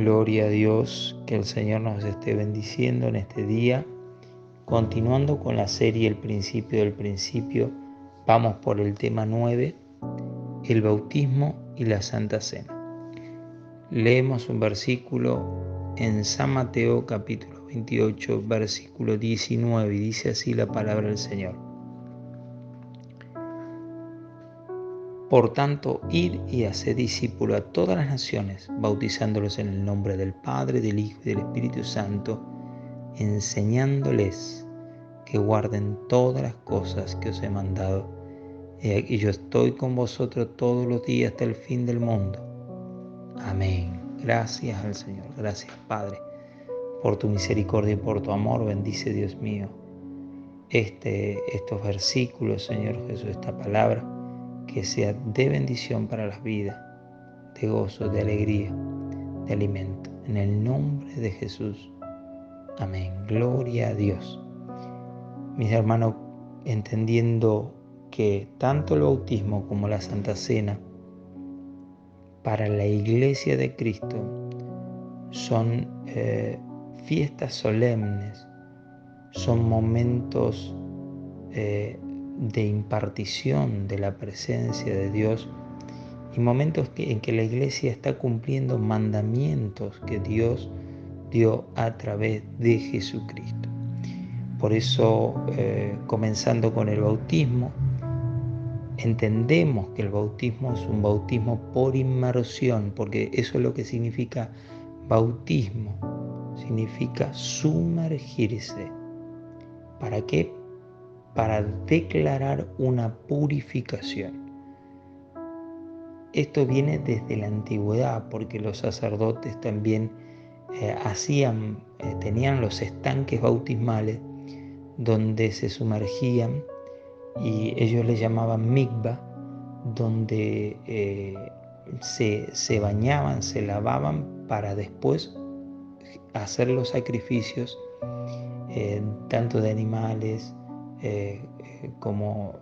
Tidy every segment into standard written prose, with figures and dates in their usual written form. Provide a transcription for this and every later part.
Gloria a Dios, que el Señor nos esté bendiciendo en este día. Continuando con la serie El principio del principio, vamos por el tema 9, el bautismo y la Santa Cena. Leemos un versículo en San Mateo capítulo 28, versículo 19, y dice así la palabra del Señor. Por tanto, id y haced discípulos a todas las naciones, bautizándolos en el nombre del Padre, del Hijo y del Espíritu Santo, enseñándoles que guarden todas las cosas que os he mandado. He aquí yo estoy con vosotros todos los días hasta el fin del mundo. Amén. Gracias al Señor. Gracias, Padre, por tu misericordia y por tu amor. Bendice, Dios mío, estos versículos, Señor Jesús, esta palabra, que sea de bendición para las vidas, de gozo, de alegría, de alimento. En el nombre de Jesús. Amén. Gloria a Dios. Mis hermanos, entendiendo que tanto el bautismo como la Santa Cena para la Iglesia de Cristo son fiestas solemnes, son momentos de impartición de la presencia de Dios y momentos en que la Iglesia está cumpliendo mandamientos que Dios dio a través de Jesucristo. Por eso, comenzando con el bautismo, entendemos que el bautismo es un bautismo por inmersión, porque eso es lo que significa bautismo, significa sumergirse. ¿Para qué? Para declarar una purificación. Esto viene desde la antigüedad, porque los sacerdotes también tenían los estanques bautismales donde se sumergían, y ellos le llamaban mikvah, donde se bañaban, se lavaban para después hacer los sacrificios, tanto de animales como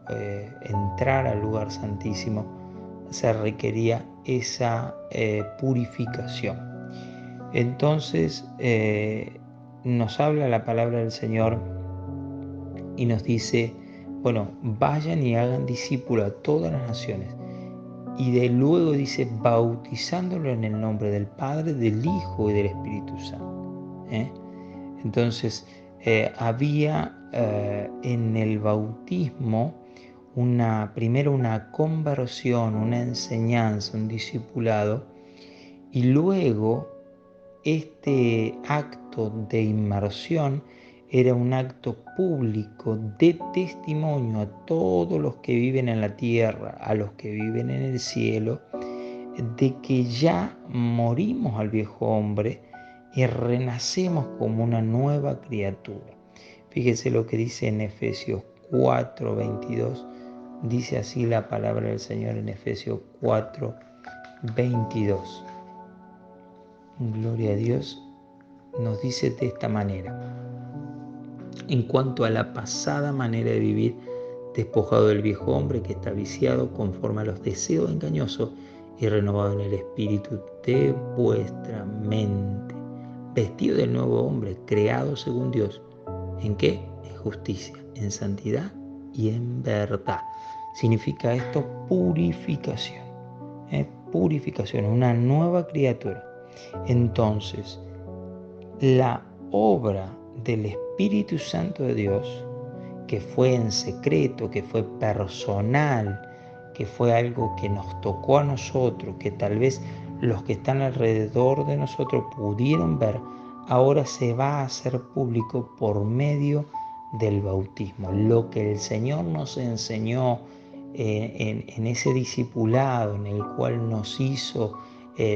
entrar al lugar santísimo. Se requería esa purificación. Entonces nos habla la palabra del Señor y nos dice, bueno, vayan y hagan discípulos a todas las naciones. Y luego dice, bautizándolo en el nombre del Padre, del Hijo y del Espíritu Santo. Entonces, había en el bautismo primero una conversión, una enseñanza, un discipulado, y luego este acto de inmersión era un acto público de testimonio a todos los que viven en la tierra, a los que viven en el cielo, de que ya morimos al viejo hombre y renacemos como una nueva criatura. Fíjese lo que dice en Efesios 4:22. Dice así la palabra del Señor en Efesios 4:22. Gloria a Dios. Nos dice de esta manera: en cuanto a la pasada manera de vivir, despojado del viejo hombre que está viciado conforme a los deseos engañosos y renovado en el espíritu de vuestra mente, vestido del nuevo hombre, creado según Dios. ¿En qué? En justicia, en santidad y en verdad. Significa esto purificación. Purificación, una nueva criatura. Entonces, la obra del Espíritu Santo de Dios, que fue en secreto, que fue personal, que fue algo que nos tocó a nosotros, que tal vez los que están alrededor de nosotros pudieron ver, ahora se va a hacer público por medio del bautismo. Lo que el Señor nos enseñó en ese discipulado en el cual nos hizo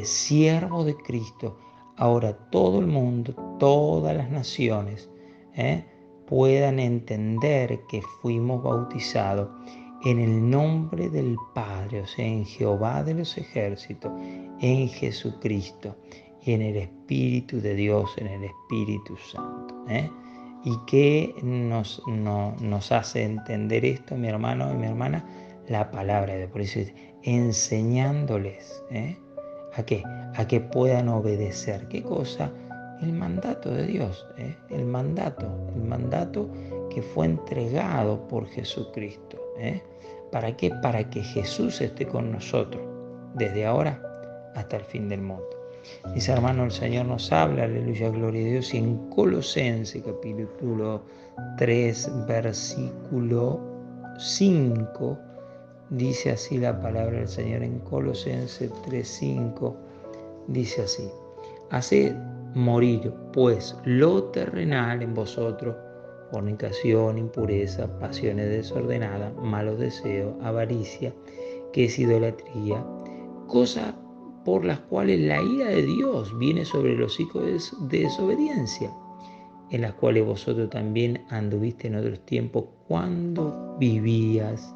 siervos de Cristo, ahora todo el mundo, todas las naciones puedan entender que fuimos bautizados en el nombre del Padre, o sea, en Jehová de los ejércitos, en Jesucristo y en el Espíritu de Dios, en el Espíritu Santo. ¿Y qué nos hace entender esto, mi hermano y mi hermana? La palabra de Dios. Por eso, enseñándoles ¿A qué? A que puedan obedecer. ¿Qué cosa? El mandato de Dios, el mandato que fue entregado por Jesucristo. ¿Para qué? Para que Jesús esté con nosotros, desde ahora hasta el fin del mundo. Mis hermanos, el Señor nos habla, aleluya, gloria a Dios, y en Colosenses capítulo 3, versículo 5, dice así la palabra del Señor. En Colosenses 3:5 dice así: haced morir pues lo terrenal en vosotros, fornicación, impureza, pasiones desordenadas, malos deseos, avaricia, que es idolatría, cosas por las cuales la ira de Dios viene sobre los hijos de desobediencia, en las cuales vosotros también anduviste en otros tiempos cuando vivías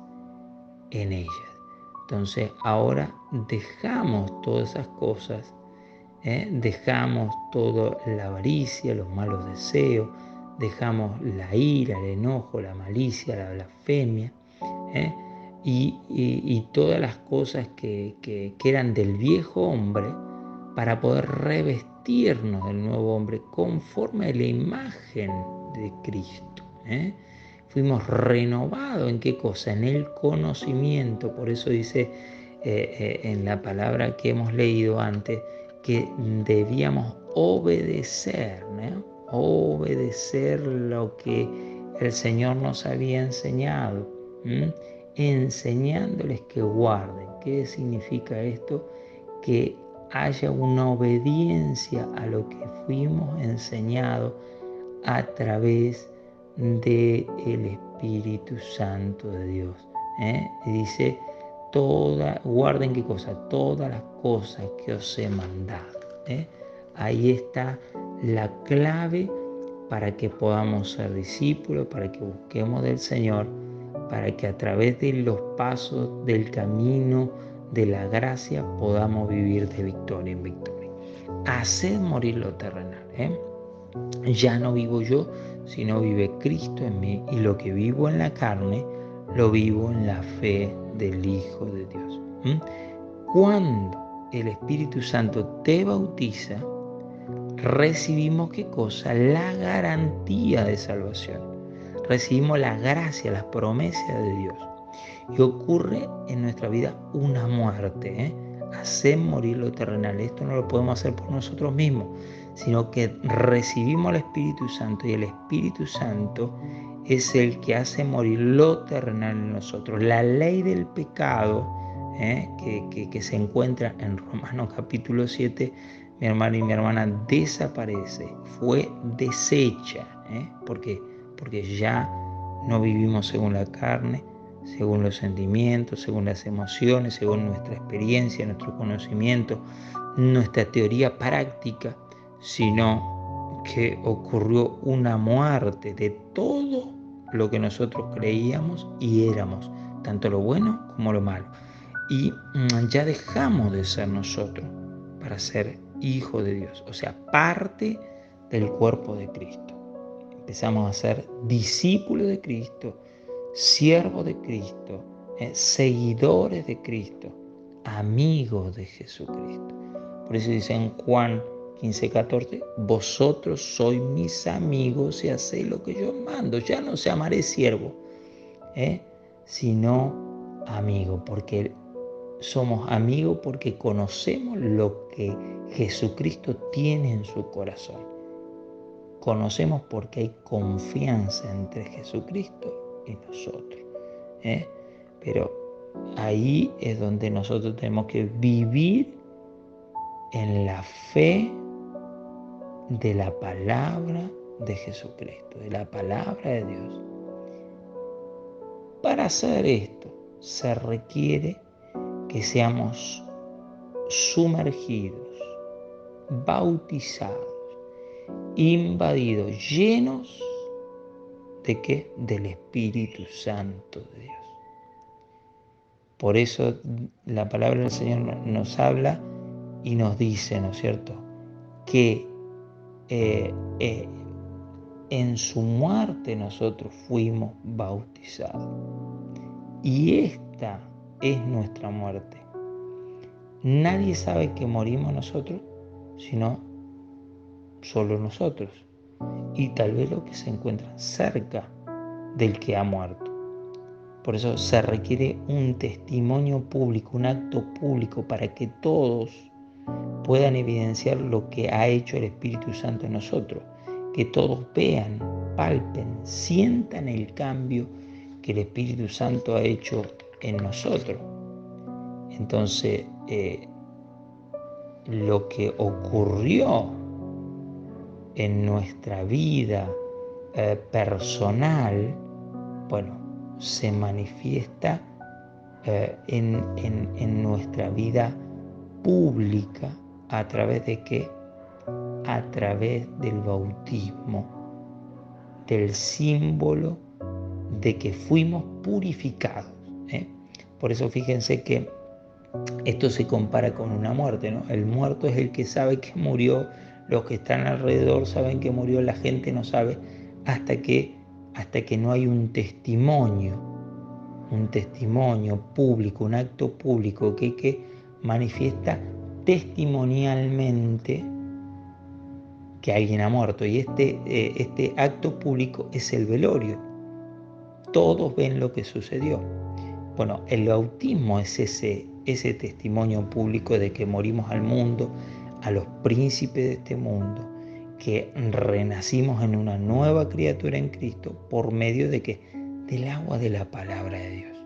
en ellas. Entonces ahora dejamos todas esas cosas, dejamos toda la avaricia, los malos deseos, dejamos la ira, el enojo, la malicia, la blasfemia, y todas las cosas que eran del viejo hombre, para poder revestirnos del nuevo hombre conforme a la imagen de Cristo. Fuimos renovados ¿en qué cosa? En el conocimiento. Por eso dice en la palabra que hemos leído antes que debíamos obedecer, obedecer lo que el Señor nos había enseñado, enseñándoles que guarden. ¿Qué significa esto? Que haya una obediencia a lo que fuimos enseñados a través del Espíritu Santo de Dios. Y dice, guarden qué cosa, todas las cosas que os he mandado. Ahí está la clave para que podamos ser discípulos, para que busquemos del Señor, para que a través de los pasos del camino de la gracia podamos vivir de victoria en victoria. Haced morir lo terrenal. Ya no vivo yo, sino vive Cristo en mí, y lo que vivo en la carne, lo vivo en la fe del Hijo de Dios. Cuando el Espíritu Santo te bautiza, recibimos ¿qué cosa? La garantía de salvación. Recibimos la gracia, las promesas de Dios. Y ocurre en nuestra vida una muerte. Hacer morir lo terrenal. Esto no lo podemos hacer por nosotros mismos, sino que recibimos al Espíritu Santo, y el Espíritu Santo es el que hace morir lo terrenal en nosotros. La ley del pecado, que se encuentra en Romanos capítulo 7, mi hermano y mi hermana, desaparece, fue deshecha. ¿Por qué? Porque ya no vivimos según la carne, según los sentimientos, según las emociones, según nuestra experiencia, nuestro conocimiento, nuestra teoría práctica, sino que ocurrió una muerte de todo lo que nosotros creíamos y éramos, tanto lo bueno como lo malo. Y ya dejamos de ser nosotros para ser hijos de Dios, o sea, parte del cuerpo de Cristo. Empezamos a ser discípulos de Cristo, siervos de Cristo, seguidores de Cristo, amigos de Jesucristo. Por eso dice en Juan 15:14, vosotros sois mis amigos si hacéis lo que yo mando. Ya no se llamaré siervo, sino amigo, porque somos amigos porque conocemos lo que Jesucristo tiene en su corazón. Conocemos porque hay confianza entre Jesucristo y nosotros. Pero ahí es donde nosotros tenemos que vivir en la fe de la palabra de Jesucristo, de la palabra de Dios. Para hacer esto se requiere que seamos sumergidos, bautizados, invadidos, llenos ¿de qué? Del Espíritu Santo de Dios. Por eso la palabra del Señor nos habla y nos dice, ¿no es cierto?, que en su muerte nosotros fuimos bautizados. Y esta es nuestra muerte. nadie sabe que morimos nosotros, sino solo nosotros. Y tal vez los que se encuentran cerca del que ha muerto. Por eso se requiere un testimonio público, un acto público, para que todos puedan evidenciar lo que ha hecho el Espíritu Santo en nosotros. Que todos vean, palpen, sientan el cambio que el Espíritu Santo ha hecho en nosotros. Entonces, lo que ocurrió en nuestra vida personal, bueno, se manifiesta en nuestra vida pública. ¿A través de qué? A través del bautismo, del símbolo de que fuimos purificados. Por eso fíjense que esto se compara con una muerte, ¿no? El muerto es el que sabe que murió, los que están alrededor saben que murió, la gente no sabe hasta que no hay un testimonio público, un acto público que manifiesta testimonialmente que alguien ha muerto. Y este acto público es el velorio. Todos ven lo que sucedió. Bueno, el bautismo es ese testimonio público de que morimos al mundo, a los príncipes de este mundo, que renacimos en una nueva criatura en Cristo por medio de que del agua de la palabra de Dios.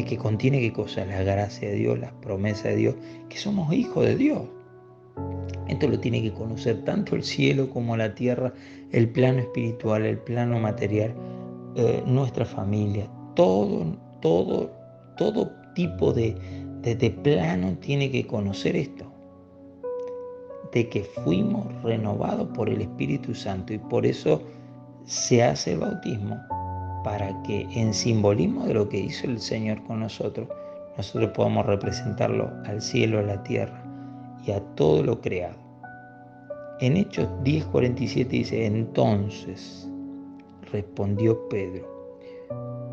Que contiene qué cosa, la gracia de Dios, las promesas de Dios, que somos hijos de Dios. Esto lo tiene que conocer tanto el cielo como la tierra, el plano espiritual, el plano material, nuestra familia, todo tipo de plano tiene que conocer esto, de que fuimos renovados por el Espíritu Santo, y por eso se hace el bautismo, para que en simbolismo de lo que hizo el Señor con nosotros podamos representarlo al cielo, a la tierra y a todo lo creado. En Hechos 10:47 dice: entonces respondió Pedro: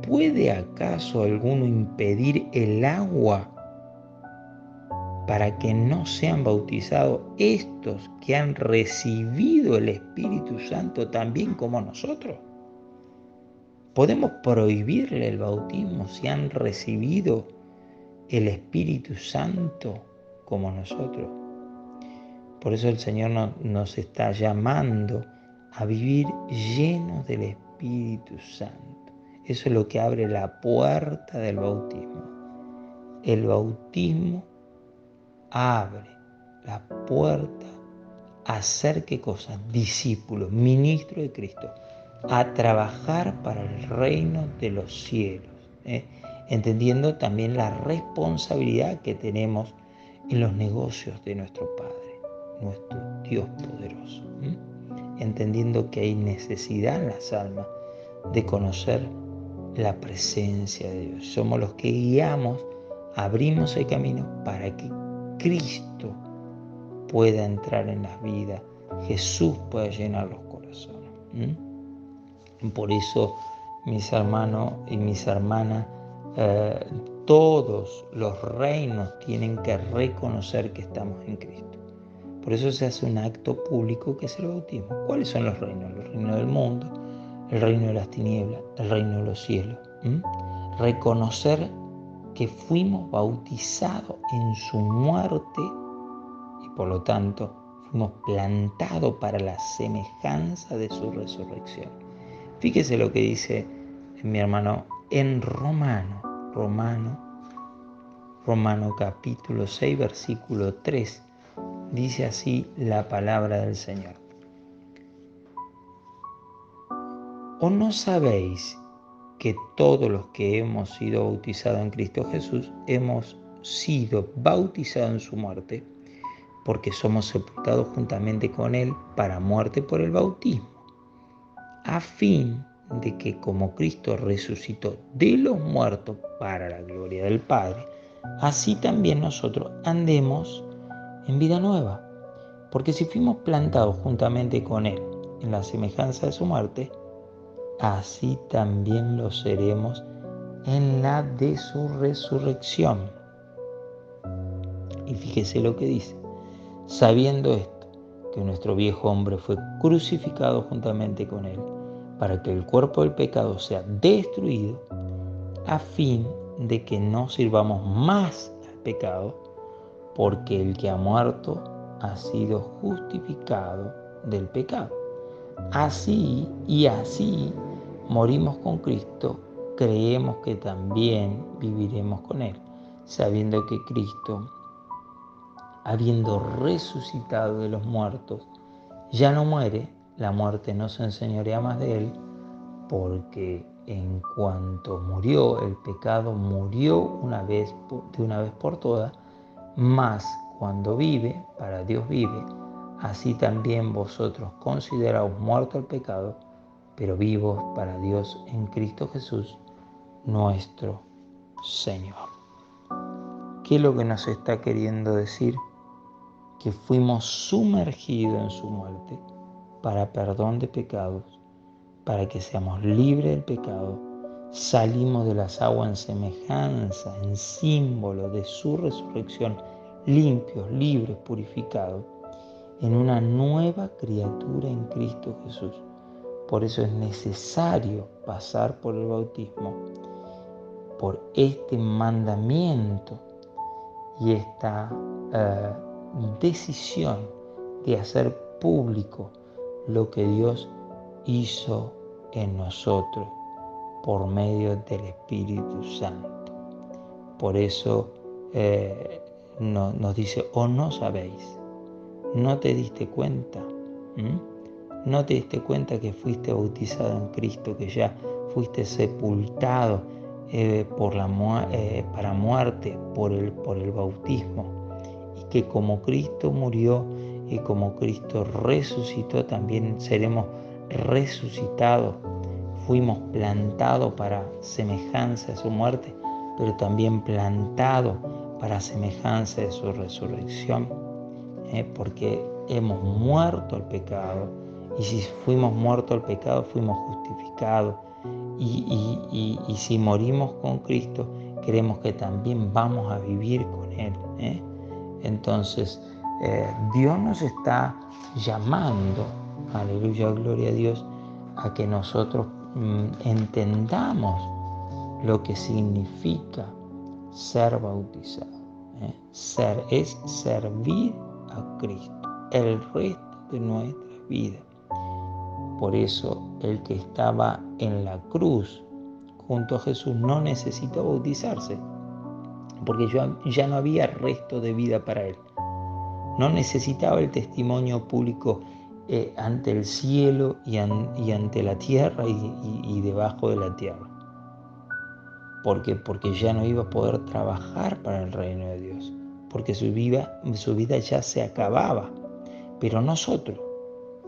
¿puede acaso alguno impedir el agua para que no sean bautizados estos que han recibido el Espíritu Santo también como nosotros? ¿Podemos prohibirle el bautismo si han recibido el Espíritu Santo como nosotros? Por eso el Señor nos está llamando a vivir llenos del Espíritu Santo. Eso es lo que abre la puerta del bautismo. El bautismo abre la puerta a ser, ¿qué cosa? Discípulos, ministros de Cristo, a trabajar para el reino de los cielos, entendiendo también la responsabilidad que tenemos en los negocios de nuestro Padre, nuestro Dios poderoso, entendiendo que hay necesidad en las almas de conocer la presencia de Dios. Somos los que guiamos, abrimos el camino para que Cristo pueda entrar en las vidas, Jesús pueda llenar los corazones. Por eso, mis hermanos y mis hermanas, todos los reinos tienen que reconocer que estamos en Cristo. Por eso se hace un acto público que es el bautismo. ¿Cuáles son los reinos? El reino del mundo, el reino de las tinieblas, el reino de los cielos. Reconocer que fuimos bautizados en su muerte y por lo tanto fuimos plantados para la semejanza de su resurrección. Fíjese lo que dice mi hermano en Romano capítulo 6, versículo 3. Dice así la palabra del Señor: ¿o no sabéis que todos los que hemos sido bautizados en Cristo Jesús hemos sido bautizados en su muerte? Porque somos sepultados juntamente con Él para muerte por el bautismo, a fin de que como Cristo resucitó de los muertos para la gloria del Padre, así también nosotros andemos en vida nueva. Porque si fuimos plantados juntamente con Él en la semejanza de su muerte, así también lo seremos en la de su resurrección. Y fíjese lo que dice: sabiendo esto, que nuestro viejo hombre fue crucificado juntamente con él, para que el cuerpo del pecado sea destruido, a fin de que no sirvamos más al pecado, porque el que ha muerto ha sido justificado del pecado. Así morimos con Cristo, creemos que también viviremos con Él, sabiendo que Cristo, habiendo resucitado de los muertos, ya no muere. La muerte no se enseñorea más de Él, porque en cuanto murió, el pecado murió de una vez por todas. Mas cuando vive, para Dios vive. Así también vosotros consideraos muertos al pecado, pero vivos para Dios en Cristo Jesús, nuestro Señor. ¿Qué es lo que nos está queriendo decir? Que fuimos sumergidos en su muerte para perdón de pecados, para que seamos libres del pecado. Salimos de las aguas en semejanza, en símbolo de su resurrección, limpios, libres, purificados, en una nueva criatura en Cristo Jesús. Por eso es necesario pasar por el bautismo, por este mandamiento y esta decisión de hacer público lo que Dios hizo en nosotros por medio del Espíritu Santo. Por eso nos dice: o no sabéis, no te diste cuenta, no te diste cuenta que fuiste bautizado en Cristo, que ya fuiste sepultado para muerte por el bautismo, y que como Cristo murió y como Cristo resucitó, también seremos resucitados. Fuimos plantados para semejanza de su muerte, pero también plantados para semejanza de su resurrección, porque hemos muerto al pecado, y si fuimos muertos al pecado, fuimos justificados, y si morimos con Cristo, creemos que también vamos a vivir con Él. Entonces, Dios nos está llamando, aleluya, gloria a Dios, a que nosotros entendamos lo que significa ser bautizado. Ser es servir a Cristo el resto de nuestra vida. Por eso el que estaba en la cruz junto a Jesús no necesitó bautizarse, porque ya no había resto de vida para él. No necesitaba el testimonio público ante el cielo y ante la tierra y debajo de la tierra. Porque ya no iba a poder trabajar para el reino de Dios, porque su vida ya se acababa. Pero nosotros,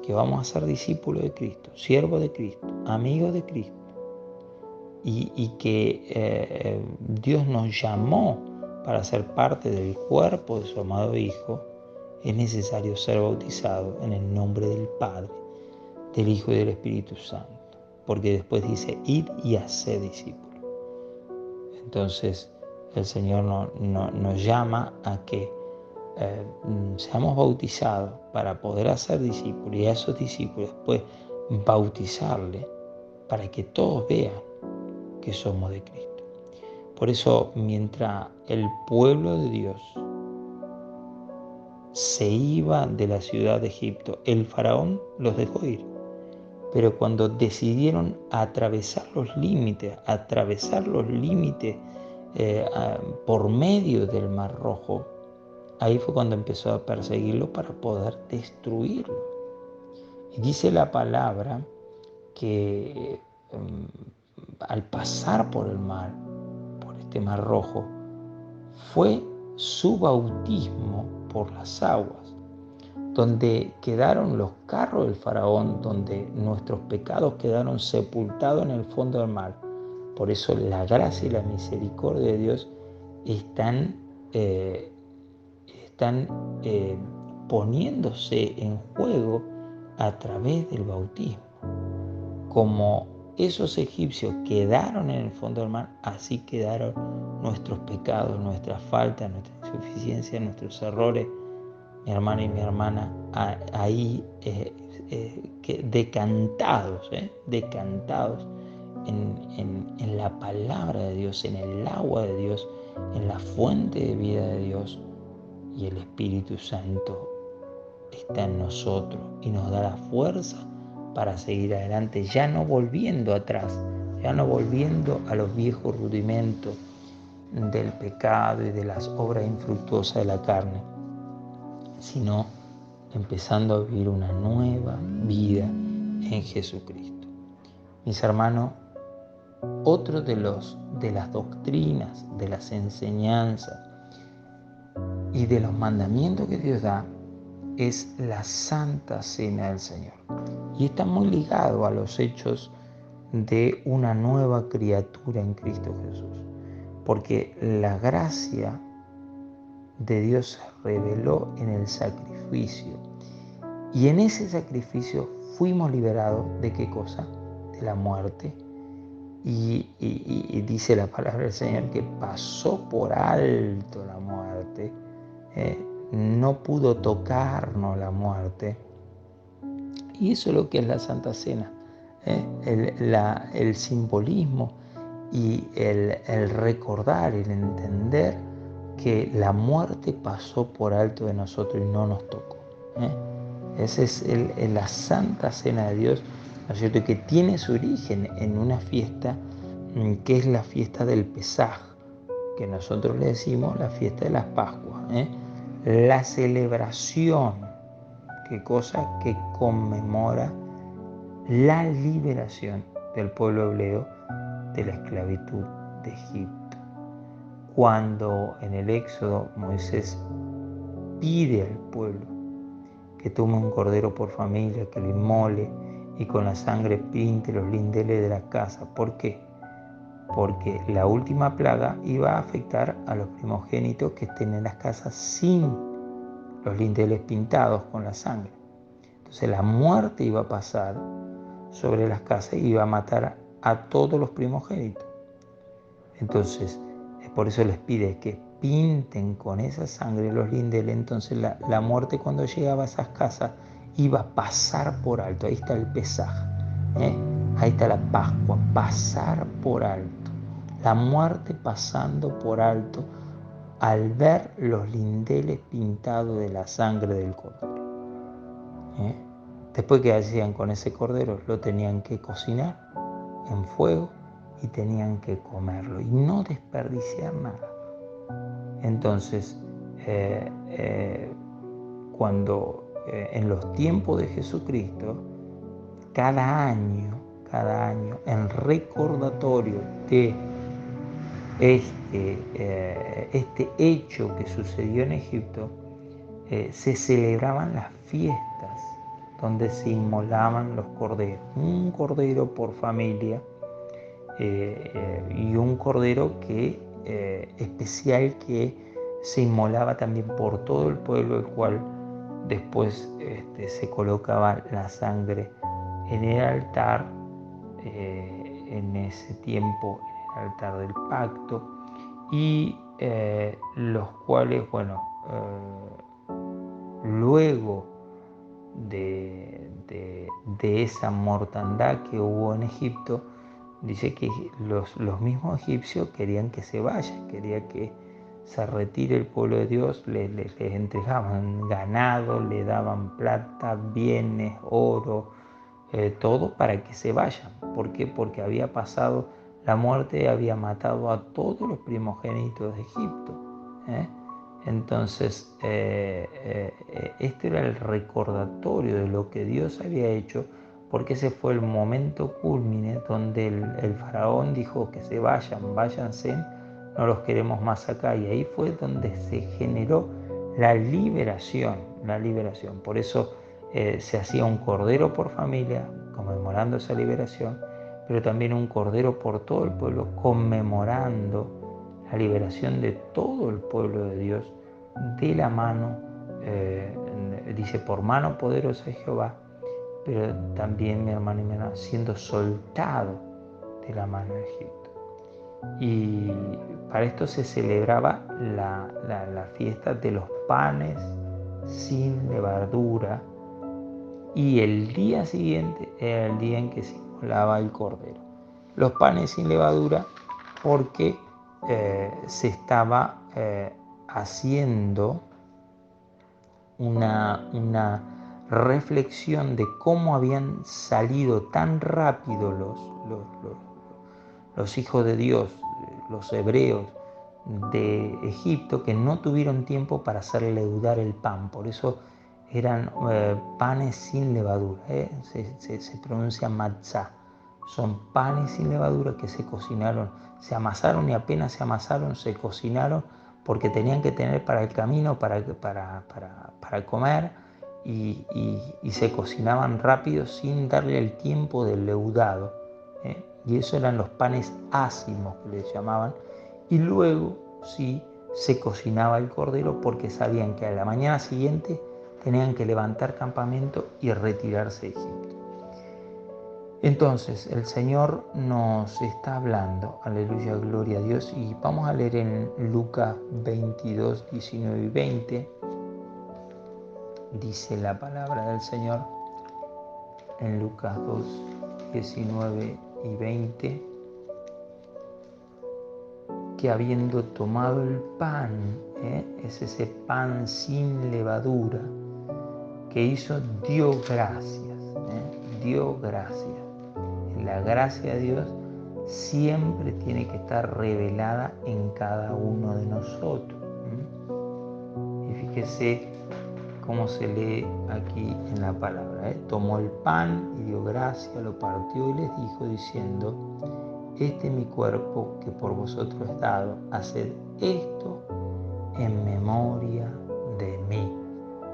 que vamos a ser discípulos de Cristo, siervos de Cristo, amigos de Cristo, y que Dios nos llamó para ser parte del cuerpo de su amado Hijo, es necesario ser bautizado en el nombre del Padre, del Hijo y del Espíritu Santo, porque después dice: id y haced discípulos. Entonces el Señor nos llama a que seamos bautizados para poder hacer discípulos, y a esos discípulos después bautizarles para que todos vean que somos de Cristo. Por eso, mientras el pueblo de Dios se iba de la ciudad de Egipto, el faraón los dejó ir. Pero cuando decidieron atravesar los límites por medio del Mar Rojo, ahí fue cuando empezó a perseguirlo para poder destruirlo. Y dice la palabra que al pasar por el mar, por este Mar Rojo, fue su bautismo por las aguas, donde quedaron los carros del faraón, donde nuestros pecados quedaron sepultados en el fondo del mar. Por eso la gracia y la misericordia de Dios están poniéndose en juego a través del bautismo. Como esos egipcios quedaron en el fondo del mar, así quedaron nuestros pecados, nuestras faltas, nuestras insuficiencias, nuestros errores, mi hermano y mi hermana, ahí decantados en la palabra de Dios, en el agua de Dios, en la fuente de vida de Dios, y el Espíritu Santo está en nosotros y nos da la fuerza para seguir adelante, ya no volviendo atrás, ya no volviendo a los viejos rudimentos del pecado y de las obras infructuosas de la carne, sino empezando a vivir una nueva vida en Jesucristo. Mis hermanos, otro de las doctrinas, de las enseñanzas y de los mandamientos que Dios da es la Santa Cena del Señor. Y está muy ligado a los hechos de una nueva criatura en Cristo Jesús. Porque la gracia de Dios se reveló en el sacrificio. Y en ese sacrificio fuimos liberados ¿de qué cosa? De la muerte. Y dice la palabra del Señor que pasó por alto la muerte. No pudo tocarnos la muerte. Y eso es lo que es la Santa Cena. El simbolismo y el recordar, el entender que la muerte pasó por alto de nosotros y no nos tocó. Esa es la Santa Cena de Dios, ¿no es cierto? Que tiene su origen en una fiesta que es la fiesta del Pesaj, que nosotros le decimos la fiesta de las Pascuas. La celebración, ¿qué cosa? Que conmemora la liberación del pueblo hebreo de la esclavitud de Egipto. Cuando en el Éxodo Moisés pide al pueblo que tome un cordero por familia, que lo inmole y con la sangre pinte los lindeles de la casa. ¿Por qué? Porque la última plaga iba a afectar a los primogénitos que estén en las casas sin los lindeles pintados con la sangre. Entonces la muerte iba a pasar sobre las casas y iba a matar a todos los primogénitos. Entonces, por eso les pide que pinten con esa sangre los lindeles. Entonces la muerte, cuando llegaba a esas casas, iba a pasar por alto. Ahí está el Pesaj, ahí está la Pascua, pasar por alto. La muerte pasando por alto al ver los lindeles pintados de la sangre del cordero. Después, ¿qué hacían con ese cordero? Lo tenían que cocinar en fuego y tenían que comerlo y no desperdiciar nada. Entonces, cuando en los tiempos de Jesucristo, cada año, en recordatorio de este hecho que sucedió en Egipto, se celebraban las fiestas donde se inmolaban los corderos, un cordero por familia y un cordero especial que se inmolaba también por todo el pueblo, el cual después se colocaba la sangre en el altar, en ese tiempo en el altar del pacto, y los cuales, luego de esa mortandad que hubo en Egipto, dice que los mismos egipcios querían que se vayan, querían que se retire el pueblo de Dios, les entregaban ganado, le daban plata, bienes, oro, todo para que se vayan. ¿Por qué? Porque había pasado la muerte, había matado a todos los primogénitos de Egipto. Entonces, este era el recordatorio de lo que Dios había hecho, porque ese fue el momento cúlmine donde el faraón dijo que se vayan, váyanse, no los queremos más acá. Y ahí fue donde se generó la liberación. Por eso se hacía un cordero por familia, conmemorando esa liberación, pero también un cordero por todo el pueblo, conmemorando la liberación de todo el pueblo de Dios de la mano, dice, por mano poderosa de Jehová, pero también, mi hermano y mi hermana, siendo soltado de la mano de Egipto. Y para esto se celebraba la fiesta de los panes sin levadura, y el día siguiente era el día en que se inmolaba el cordero. Los panes sin levadura porque se estaba haciendo una reflexión de cómo habían salido tan rápido los hijos de Dios, los hebreos de Egipto, que no tuvieron tiempo para hacer leudar el pan. Por eso eran panes sin levadura, se pronuncia matzá. Son panes sin levadura que se cocinaron, se amasaron, y apenas se amasaron, se cocinaron, porque tenían que tener para el camino, para comer, y se cocinaban rápido sin darle el tiempo del leudado. Y eso eran los panes ácimos, que les llamaban. Y luego sí se cocinaba el cordero, porque sabían que a la mañana siguiente tenían que levantar campamento y retirarse de Egipto. Entonces el Señor nos está hablando, aleluya, gloria a Dios, y vamos a leer en Lucas 22, 19 y 20. Dice la palabra del Señor en Lucas 2, 19 y 20, que habiendo tomado el pan, es ese pan sin levadura, que hizo, dio gracias, dio gracias. La gracia de Dios siempre tiene que estar revelada en cada uno de nosotros. Y fíjese cómo se lee aquí en la palabra. Tomó el pan y dio gracia, lo partió y les dijo diciendo: este es mi cuerpo que por vosotros es dado, haced esto en memoria de mí.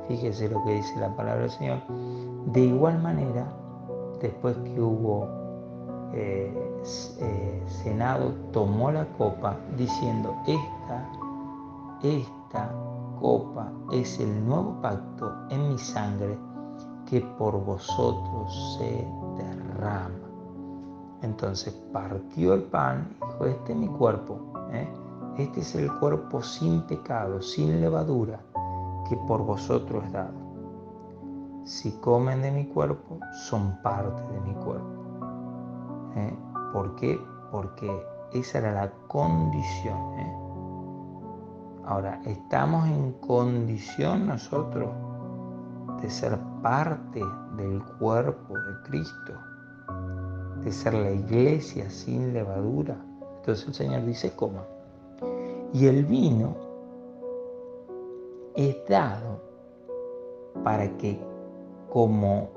Fíjese lo que dice la palabra del Señor. De igual manera, después que hubo cenado, tomó la copa diciendo: esta copa es el nuevo pacto en mi sangre, que por vosotros se derrama. Entonces partió el pan y dijo: este es mi cuerpo, este es el cuerpo sin pecado, sin levadura, que por vosotros es dado. Si comen de mi cuerpo, son parte de mi cuerpo. ¿Por qué? Porque esa era la condición. Ahora, ¿estamos en condición nosotros de ser parte del cuerpo de Cristo? De ser la iglesia sin levadura. Entonces el Señor dice: coma. Y el vino es dado para que, como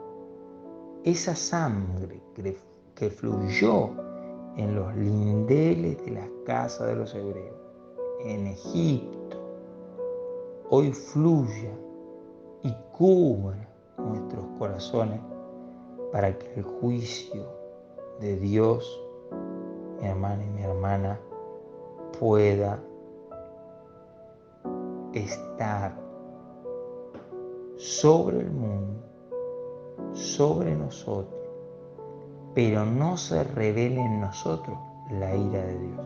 esa sangre que fluyó en los lindeles de las casas de los hebreos en Egipto, hoy fluya y cubra nuestros corazones, para que el juicio de Dios, mi hermana y mi hermana, pueda estar sobre el mundo, sobre nosotros, pero no se revele en nosotros la ira de Dios,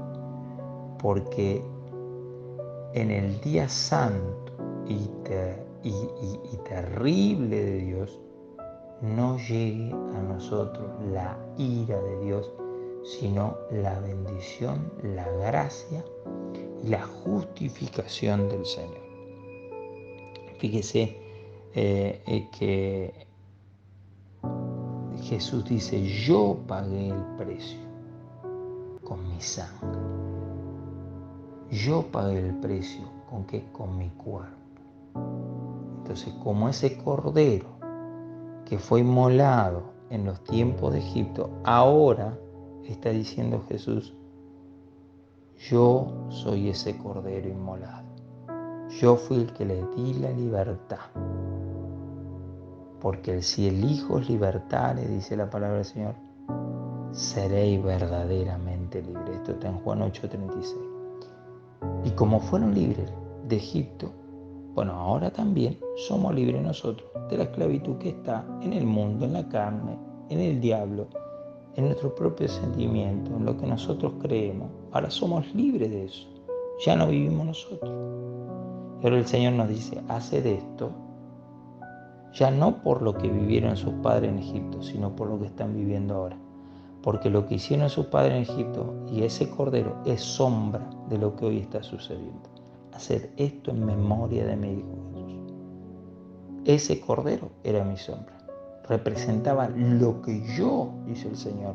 porque en el día santo y terrible de Dios no llegue a nosotros la ira de Dios, sino la bendición, la gracia y la justificación del Señor. Fíjese que Jesús dice: yo pagué el precio con mi sangre. Yo pagué el precio ¿con qué? Con mi cuerpo. Entonces, como ese cordero que fue inmolado en los tiempos de Egipto, ahora está diciendo Jesús: yo soy ese cordero inmolado. Yo fui el que le di la libertad. Porque si el Hijo os libertare, dice la palabra del Señor, seréis verdaderamente libres. Esto está en Juan 8:36. Y como fueron libres de Egipto, bueno, ahora también somos libres nosotros de la esclavitud que está en el mundo, en la carne, en el diablo, en nuestros propios sentimientos, en lo que nosotros creemos. Ahora somos libres de eso. Ya no vivimos nosotros. Y ahora el Señor nos dice, haced esto, ya no por lo que vivieron sus padres en Egipto, sino por lo que están viviendo ahora. Porque lo que hicieron sus padres en Egipto y ese cordero es sombra de lo que hoy está sucediendo. Haced esto en memoria de mi Hijo Jesús. Ese cordero era mi sombra. Representaba lo que yo, dice el Señor,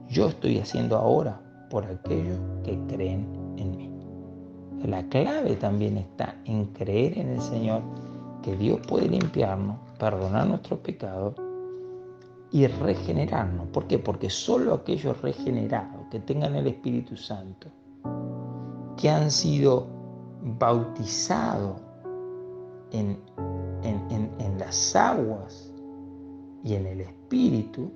yo estoy haciendo ahora por aquellos que creen en mí. La clave también está en creer en el Señor, que Dios puede limpiarnos, perdonar nuestros pecados y regenerarnos. ¿Por qué? Porque solo aquellos regenerados que tengan el Espíritu Santo, que han sido bautizados en las aguas y en el Espíritu,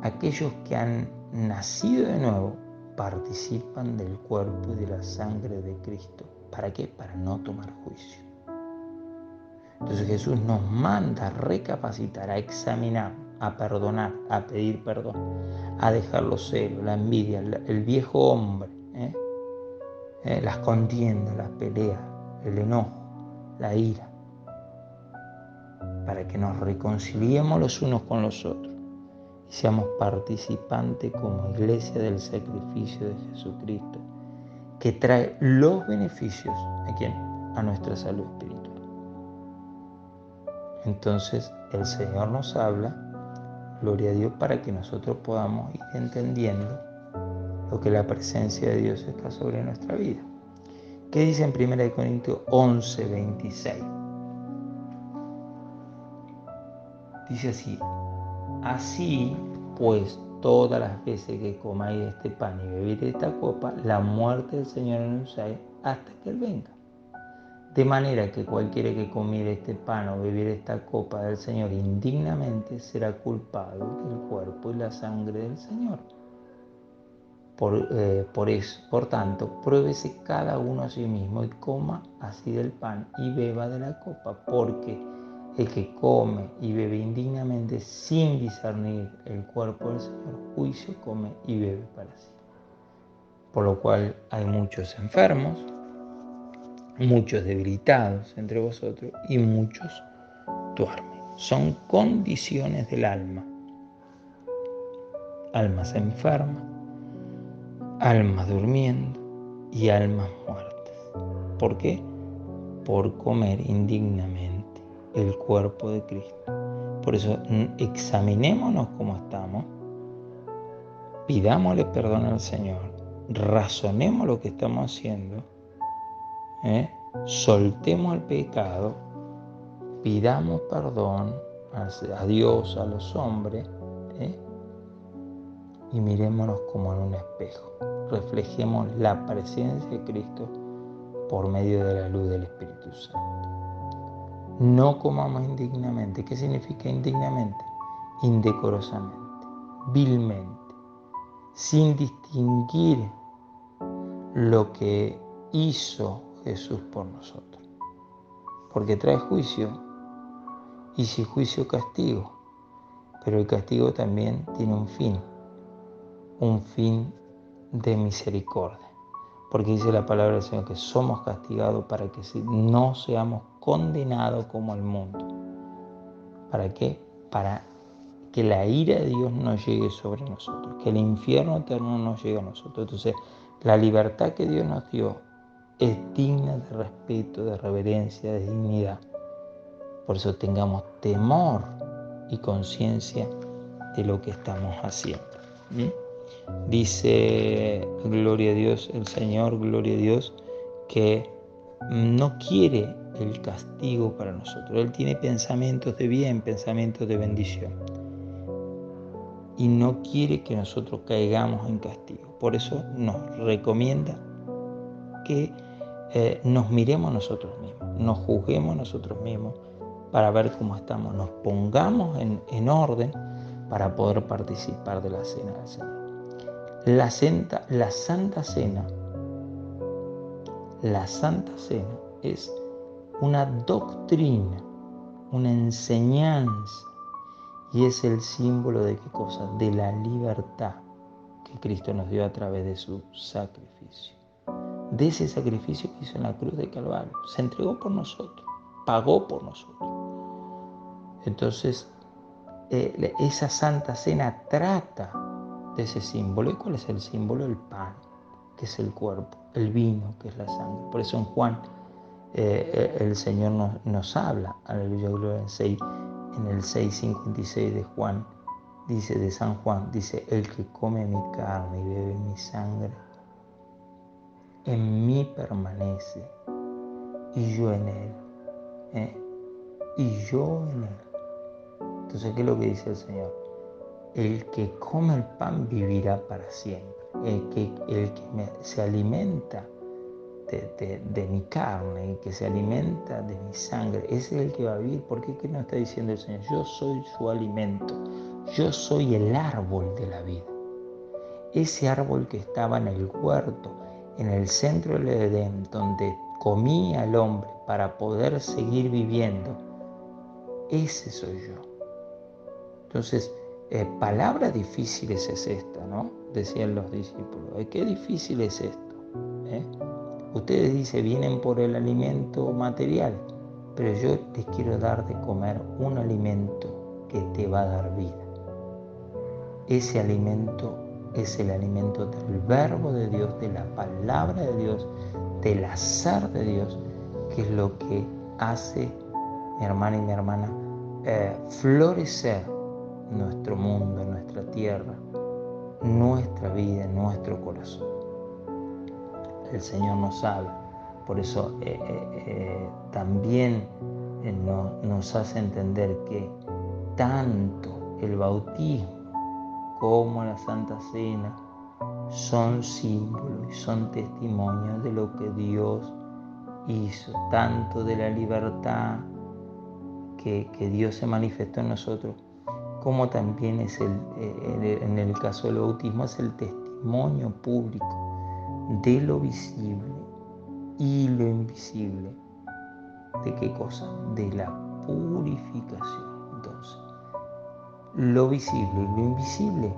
aquellos que han nacido de nuevo, participan del cuerpo y de la sangre de Cristo. ¿Para qué? Para no tomar juicio. Entonces Jesús nos manda a recapacitar, a examinar, a perdonar, a pedir perdón, a dejar los celos, la envidia, el viejo hombre, las contiendas, las peleas, el enojo, la ira, para que nos reconciliemos los unos con los otros y seamos participantes como iglesia del sacrificio de Jesucristo, que trae los beneficios ¿a quién? A nuestra salud espiritual. Entonces el Señor nos habla, gloria a Dios, para que nosotros podamos ir entendiendo lo que la presencia de Dios está sobre nuestra vida. ¿Qué dice en 1 Corintios 11, 26? Dice así: así pues, todas las veces que comáis de este pan y bebéis de esta copa, la muerte del Señor anunciáis hasta que Él venga. De manera que cualquiera que comiere este pan o bebiere esta copa del Señor indignamente será culpado del cuerpo y la sangre del Señor. Por tanto, pruébese cada uno a sí mismo y coma así del pan y beba de la copa, porque el que come y bebe indignamente sin discernir el cuerpo del Señor, juicio come y bebe para sí. Por lo cual hay muchos enfermos, muchos debilitados entre vosotros y muchos duermen. Son condiciones del alma. Almas enfermas, almas durmiendo y almas muertas. ¿Por qué? Por comer indignamente el cuerpo de Cristo. Por eso examinémonos cómo estamos, pidámosle perdón al Señor, razonemos lo que estamos haciendo, soltemos el pecado, pidamos perdón a Dios, a los hombres, y mirémonos como en un espejo. Reflejemos la presencia de Cristo por medio de la luz del Espíritu Santo. No comamos indignamente. ¿Qué significa indignamente? Indecorosamente, vilmente, sin distinguir lo que hizo Jesús por nosotros. Porque trae juicio, y si juicio, castigo. Pero el castigo también tiene un fin de misericordia. Porque dice la palabra del Señor que somos castigados para que no seamos condenados como el mundo. ¿Para qué? Para que la ira de Dios no llegue sobre nosotros, que el infierno eterno no llegue a nosotros. Entonces, la libertad que Dios nos dio es digna de respeto, de reverencia, de dignidad. Por eso tengamos temor y conciencia de lo que estamos haciendo. Dice, gloria a Dios, el Señor, gloria a Dios, que no quiere el castigo para nosotros. Él tiene pensamientos de bien, pensamientos de bendición. Y no quiere que nosotros caigamos en castigo. Por eso nos recomienda que nos miremos nosotros mismos, nos juzguemos nosotros mismos para ver cómo estamos, nos pongamos en orden para poder participar de la cena del Señor. La Santa Cena es una doctrina, una enseñanza, y es el símbolo de qué cosa, de la libertad que Cristo nos dio a través de su sacrificio. De ese sacrificio que hizo en la cruz de Calvario. Se entregó por nosotros, pagó por nosotros. Entonces, esa Santa Cena trata de ese símbolo. ¿Y cuál es el símbolo? El pan, que es el cuerpo, el vino, que es la sangre. Por eso en Juan el Señor nos habla, aleluya, gloria, en el 6:56 de Juan, dice, de San Juan, dice: el que come mi carne y bebe mi sangre, en mí permanece, y yo en él, y yo en él. Entonces, ¿qué es lo que dice el Señor? El que come el pan vivirá para siempre. El que se alimenta de mi carne, el que se alimenta de mi sangre, ese es el que va a vivir. Porque ¿qué nos está diciendo el Señor? Yo soy su alimento. Yo soy el árbol de la vida. Ese árbol que estaba en el huerto, en el centro del Edén, donde comía el hombre para poder seguir viviendo, ese soy yo. Entonces, palabras difíciles es esta, ¿no? Decían los discípulos. Qué difícil es esto. Ustedes dicen, vienen por el alimento material, pero yo les quiero dar de comer un alimento que te va a dar vida. Ese alimento es el alimento del verbo de Dios, de la palabra de Dios, del hacer de Dios, que es lo que hace, mi hermana y mi hermana, florecer nuestro mundo, nuestra tierra, nuestra vida, nuestro corazón. El Señor nos habla, por eso también nos hace entender que tanto el bautismo como la Santa Cena son símbolos y son testimonios de lo que Dios hizo, tanto de la libertad que Dios se manifestó en nosotros, como también es en el caso del bautismo, es el testimonio público de lo visible y lo invisible. ¿De qué cosa? De la purificación. Entonces, lo visible y lo invisible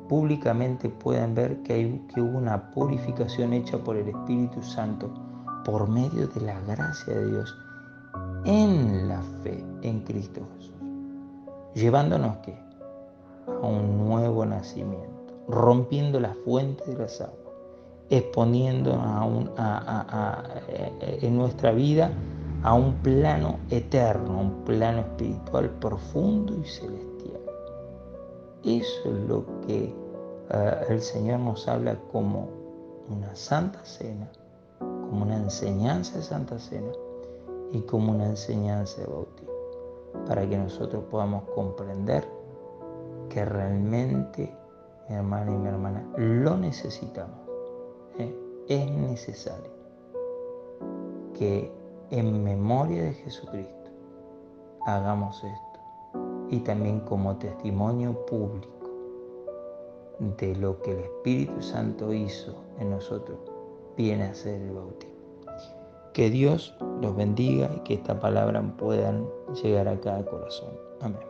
públicamente pueden ver que hubo una purificación hecha por el Espíritu Santo por medio de la gracia de Dios en la fe en Cristo Jesús, llevándonos ¿qué? A un nuevo nacimiento, rompiendo la fuente de las aguas, exponiéndonos en nuestra vida a un plano eterno, a un plano espiritual profundo y celestial. Eso es lo que el Señor nos habla como una Santa Cena, como una enseñanza de Santa Cena y como una enseñanza de bautismo, para que nosotros podamos comprender que realmente, mi hermana y mi hermana, lo necesitamos. Es necesario que en memoria de Jesucristo hagamos esto, y también como testimonio público de lo que el Espíritu Santo hizo en nosotros, viene a ser el bautismo. Que Dios los bendiga y que esta palabra puedan llegar a cada corazón. Amén.